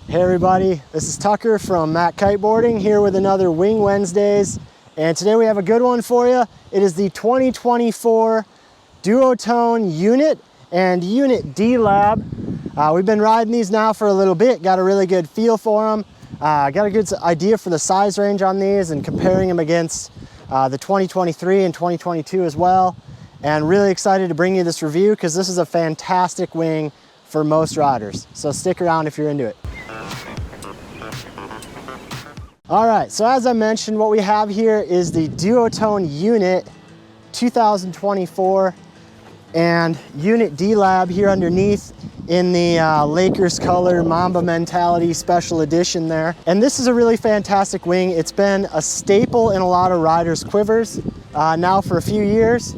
Hey everybody, this is Tucker from Matt Kiteboarding here with another Wing Wednesdays, and today we have a good one for you. It is the 2024 Duotone Unit and Unit D Lab. We've been riding these now for a little bit, got a really good feel for them, got a good idea for the size range on these and comparing them against the 2023 and 2022 as well, and really excited to bring you this review because this is a fantastic wing for most riders. So stick around if you're into it. All right, so as I mentioned, what we have here is the Duotone Unit 2024 and Unit D Lab here underneath in the Lakers color Mamba Mentality Special Edition there. And this is a really fantastic wing. It's been a staple in a lot of riders' quivers now for a few years.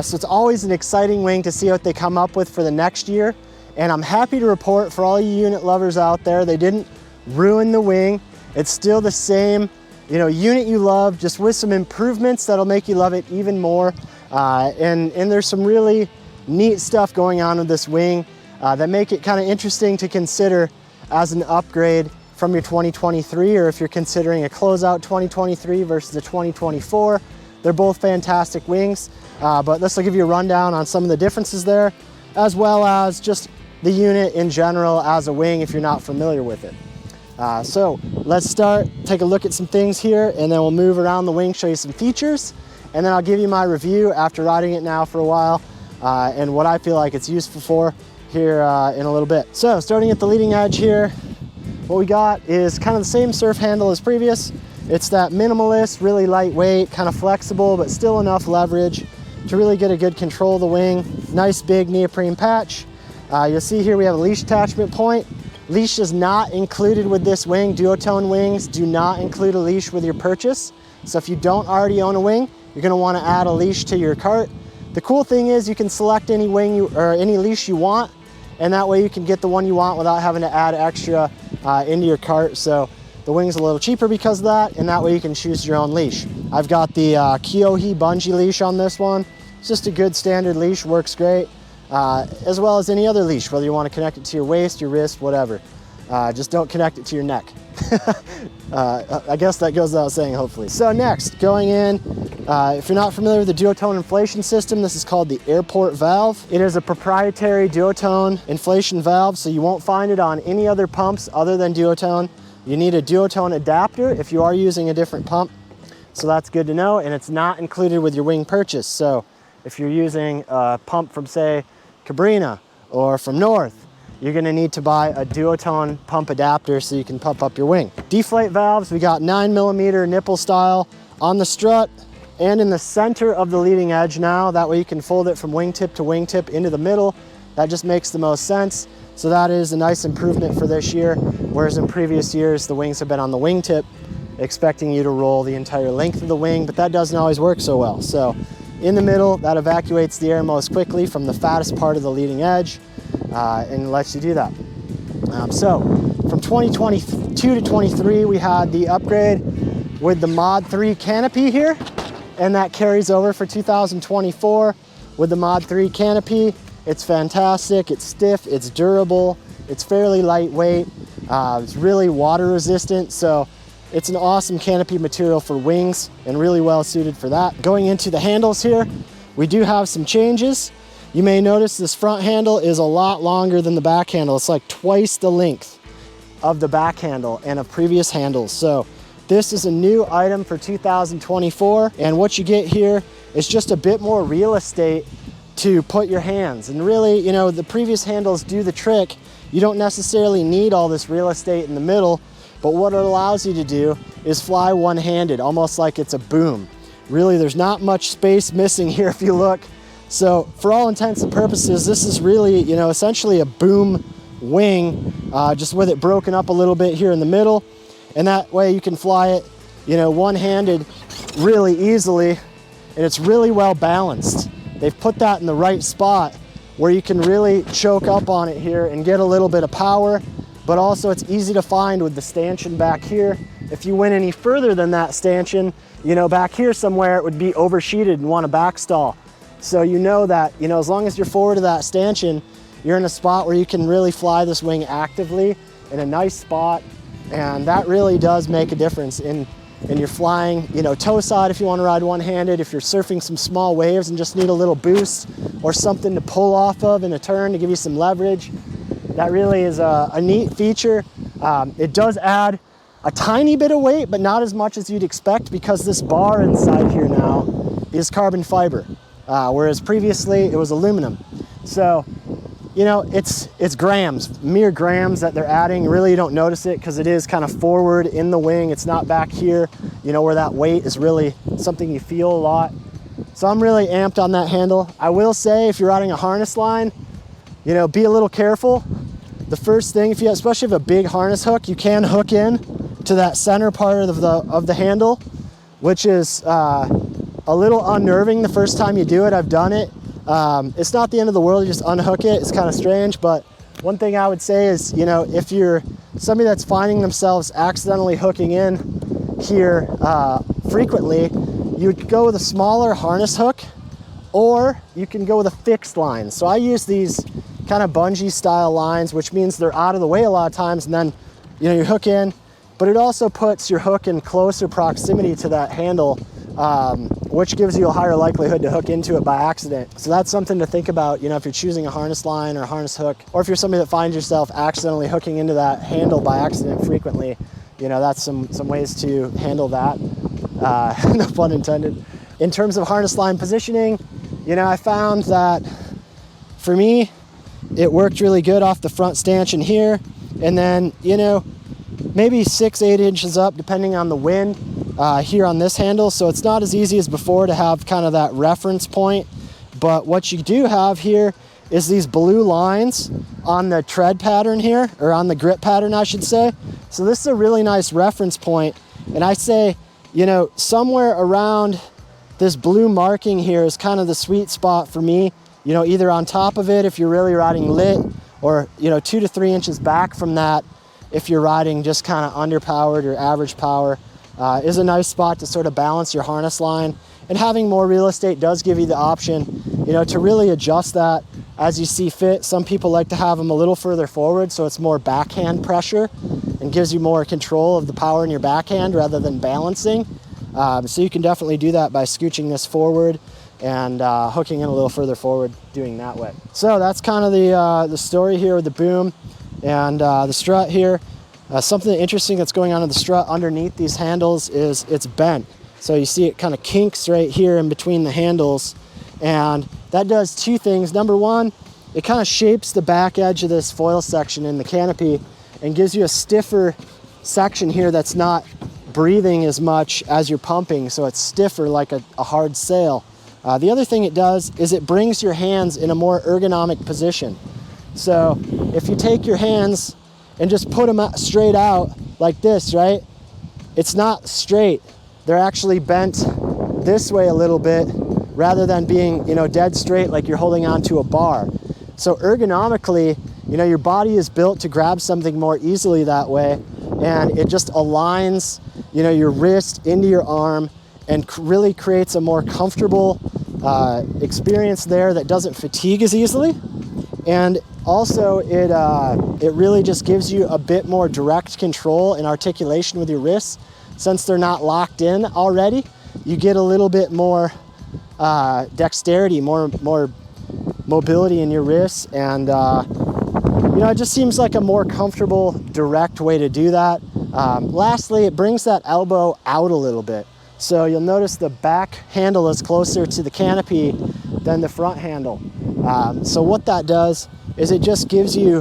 So it's always an exciting wing to see what they come up with for the next year. And I'm happy to report for all you unit lovers out there, they didn't ruin the wing. It's still the same, unit you love, just with some improvements that'll make you love it even more. And there's some really neat stuff going on with this wing that make it kind of interesting to consider as an upgrade from your 2023, or if you're considering a closeout 2023 versus the 2024. They're both fantastic wings, but this will give you a rundown on some of the differences there, as well as just the unit in general as a wing if you're not familiar with it. So let's take a look at some things here, and then we'll move around the wing, show you some features, and then I'll give you my review after riding it now for a while and what I feel like it's useful for here in a little bit. So starting at the leading edge here, what we got is kind of the same surf handle as previous. It's that minimalist, really lightweight, kind of flexible, but still enough leverage to really get a good control of the wing. Nice big neoprene patch. You'll see here we have a leash attachment point. Leash is not included with this wing. Duotone wings do not include a leash with your purchase. So if you don't already own a wing, you're gonna wanna add a leash to your cart. The cool thing is you can select any wing or any leash you want, and that way you can get the one you want without having to add extra into your cart. So the wing's a little cheaper because of that, and that way you can choose your own leash. I've got the Kyohi bungee leash on this one. It's just a good standard leash, works great. As well as any other leash, whether you want to connect it to your waist, your wrist, whatever. Just don't connect it to your neck. I guess that goes without saying, hopefully. So next, going in, if you're not familiar with the Duotone inflation system, this is called the airport valve. It is a proprietary Duotone inflation valve, so you won't find it on any other pumps other than Duotone. You need a Duotone adapter if you are using a different pump, so that's good to know, and it's not included with your wing purchase. So if you're using a pump from, say, Cabrina or from North, you're gonna need to buy a Duotone pump adapter so you can pump up your wing. Deflate valves, we got 9mm nipple style on the strut and in the center of the leading edge now. That way you can fold it from wingtip to wingtip into the middle. That just makes the most sense. So that is a nice improvement for this year, whereas in previous years, the wings have been on the wingtip, expecting you to roll the entire length of the wing, but that doesn't always work so well. So in the middle, that evacuates the air most quickly from the fattest part of the leading edge and lets you do that. So from 2022 to 23, we had the upgrade with the Mod 3 canopy here, and that carries over for 2024 with the Mod 3 canopy. It's fantastic, it's stiff, it's durable, it's fairly lightweight, it's really water resistant, so it's an awesome canopy material for wings and really well suited for that. Going into the handles here, we do have some changes. You may notice this front handle is a lot longer than the back handle. It's like twice the length of the back handle and of previous handles. So this is a new item for 2024. And what you get here is just a bit more real estate to put your hands. And really, the previous handles do the trick. You don't necessarily need all this real estate in the middle, but what it allows you to do is fly one-handed, almost like it's a boom. Really, there's not much space missing here if you look. So for all intents and purposes, this is really, essentially a boom wing, just with it broken up a little bit here in the middle. And that way you can fly it, one-handed really easily, and it's really well balanced. They've put that in the right spot where you can really choke up on it here and get a little bit of power, but also it's easy to find with the stanchion back here. If you went any further than that stanchion, back here somewhere, it would be oversheeted and want to backstall. So that, as long as you're forward of that stanchion, you're in a spot where you can really fly this wing actively in a nice spot, and that really does make a difference in your flying, you know, toe side if you want to ride one-handed, if you're surfing some small waves and just need a little boost or something to pull off of in a turn to give you some leverage. That really is a neat feature. It does add a tiny bit of weight, but not as much as you'd expect, because this bar inside here now is carbon fiber, whereas previously it was aluminum. So, you know, it's grams, mere grams that they're adding. Really, you don't notice it because it is kind of forward in the wing. It's not back here, you know, where that weight is really something you feel a lot. So I'm really amped on that handle. I will say, if you're riding a harness line, you know, be a little careful. The first thing, if you especially have a big harness hook, you can hook in to that center part of the handle, which is a little unnerving the first time you do it. I've done it. It's not the end of the world. You just unhook it. It's kind of strange, but one thing I would say is, you know, if you're somebody that's finding themselves accidentally hooking in here frequently, you would go with a smaller harness hook, or you can go with a fixed line. So I use these kind of bungee style lines, which means they're out of the way a lot of times, and then, you know, you hook in, but it also puts your hook in closer proximity to that handle, which gives you a higher likelihood to hook into it by accident. So that's something to think about, you know, if you're choosing a harness line or a harness hook, or if you're somebody that finds yourself accidentally hooking into that handle by accident frequently, you know, that's some ways to handle that, no pun intended. In terms of harness line positioning, you know, I found that for me, it worked really good off the front stanchion here, and then, you know, maybe 6-8 inches up depending on the wind here on this handle. So it's not as easy as before to have kind of that reference point, but what you do have here is these blue lines on the tread pattern here, or on the grip pattern I should say. So this is a really nice reference point, and I say, you know, somewhere around this blue marking here is kind of the sweet spot for me. You know, either on top of it if you're really riding lit, or, you know, 2 to 3 inches back from that if you're riding just kind of underpowered or average power, is a nice spot to sort of balance your harness line. And having more real estate does give you the option, you know, to really adjust that as you see fit. Some people like to have them a little further forward, so it's more backhand pressure and gives you more control of the power in your backhand rather than balancing. So you can definitely do that by scooching this forward and hooking in a little further forward, doing that way. So that's kind of the story here with the boom and the strut here. Something interesting that's going on in the strut underneath these handles is it's bent. So you see it kind of kinks right here in between the handles, and that does two things. Number one, it kind of shapes the back edge of this foil section in the canopy and gives you a stiffer section here that's not breathing as much as you're pumping, so it's stiffer like a hard sail. The other thing it does is it brings your hands in a more ergonomic position. So if you take your hands and just put them straight out like this, right? It's not straight. They're actually bent this way a little bit rather than being, you know, dead straight like you're holding onto a bar. So ergonomically, you know, your body is built to grab something more easily that way, and it just aligns, you know, your wrist into your arm and really creates a more comfortable experience there that doesn't fatigue as easily. And also it really just gives you a bit more direct control and articulation with your wrists. Since they're not locked in already, you get a little bit more dexterity, more mobility in your wrists, and you know, it just seems like a more comfortable, direct way to do that. Lastly, it brings that elbow out a little bit. So you'll notice the back handle is closer to the canopy than the front handle. So what that does is it just gives you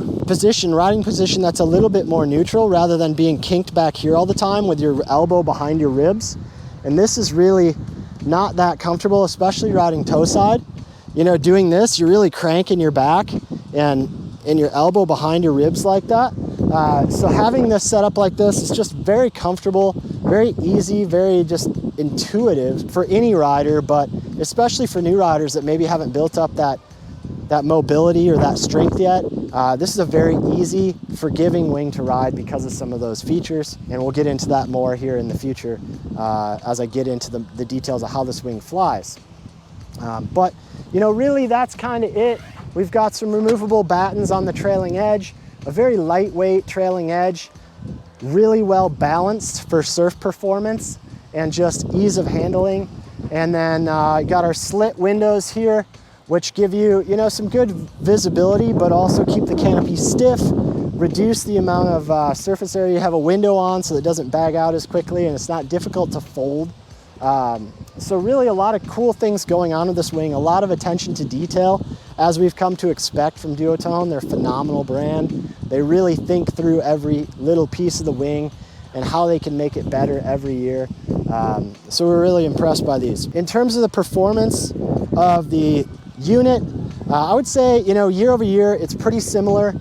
riding position that's a little bit more neutral rather than being kinked back here all the time with your elbow behind your ribs. And this is really not that comfortable, especially riding toe side. You know, doing this, you're really cranking your back and your elbow behind your ribs like that. So having this set up like this is just very comfortable, very easy, very just intuitive for any rider, but especially for new riders that maybe haven't built up that mobility or that strength yet. This is a very easy, forgiving wing to ride because of some of those features, and we'll get into that more here in the future as I get into the details of how this wing flies. But you know, really that's kind of it. We've got some removable battens on the trailing edge. a very lightweight trailing edge, really well balanced for surf performance and just ease of handling. And then got our slit windows here, which give you, some good visibility, but also keep the canopy stiff, reduce the amount of surface area you have a window on so it doesn't bag out as quickly and it's not difficult to fold. So really a lot of cool things going on with this wing, a lot of attention to detail, as we've come to expect from Duotone. They're a phenomenal brand. They really think through every little piece of the wing and how they can make it better every year. So we're really impressed by these. In terms of the performance of the unit, I would say, year over year, it's pretty similar.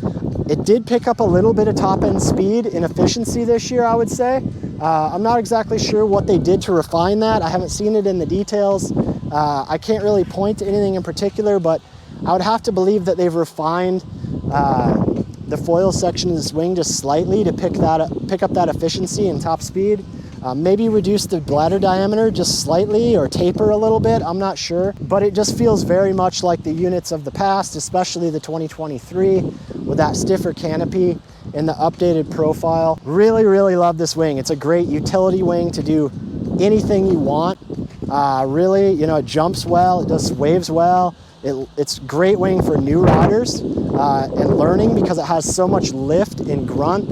It did pick up a little bit of top end speed and efficiency this year, I would say. I'm not exactly sure what they did to refine that. I haven't seen it in the details. I can't really point to anything in particular, but I would have to believe that they've refined the foil section of this wing just slightly to pick up that efficiency and top speed. Maybe reduce the bladder diameter just slightly or taper a little bit, I'm not sure. But it just feels very much like the units of the past, especially the 2023 with that stiffer canopy and the updated profile. Really, really love this wing. It's a great utility wing to do anything you want. Really, it jumps well, it does waves well. It's a great wing for new riders and learning because it has so much lift and grunt.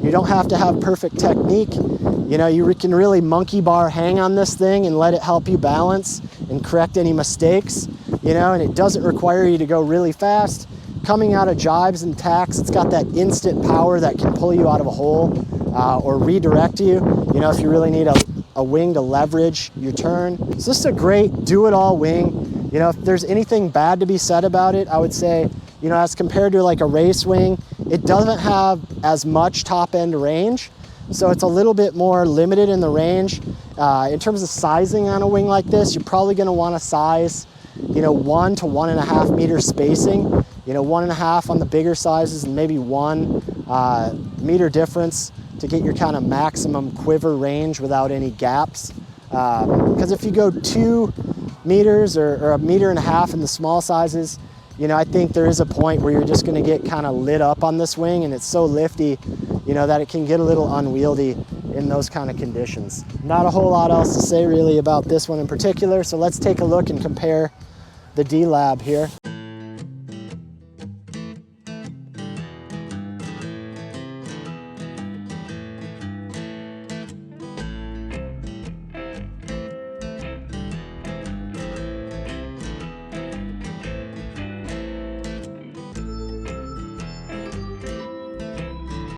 You don't have to have perfect technique. You can really monkey bar hang on this thing and let it help you balance and correct any mistakes, and it doesn't require you to go really fast. Coming out of jibes and tacks, it's got that instant power that can pull you out of a hole or redirect you, if you really need a wing to leverage your turn. It's just a great do-it-all wing. If there's anything bad to be said about it, I would say, as compared to like a race wing, it doesn't have as much top-end range. So it's a little bit more limited in the range. In terms of sizing on a wing like this, you're probably gonna wanna size, 1 to 1.5 meter spacing. 1.5 on the bigger sizes and maybe 1 meter difference to get your kind of maximum quiver range without any gaps. Because if you go 2 meters or 1.5 meters in the small sizes, I think there is a point where you're just gonna get kind of lit up on this wing, and it's so lifty, that it can get a little unwieldy in those kind of conditions. Not a whole lot else to say really about this one in particular, so let's take a look and compare the D-Lab here.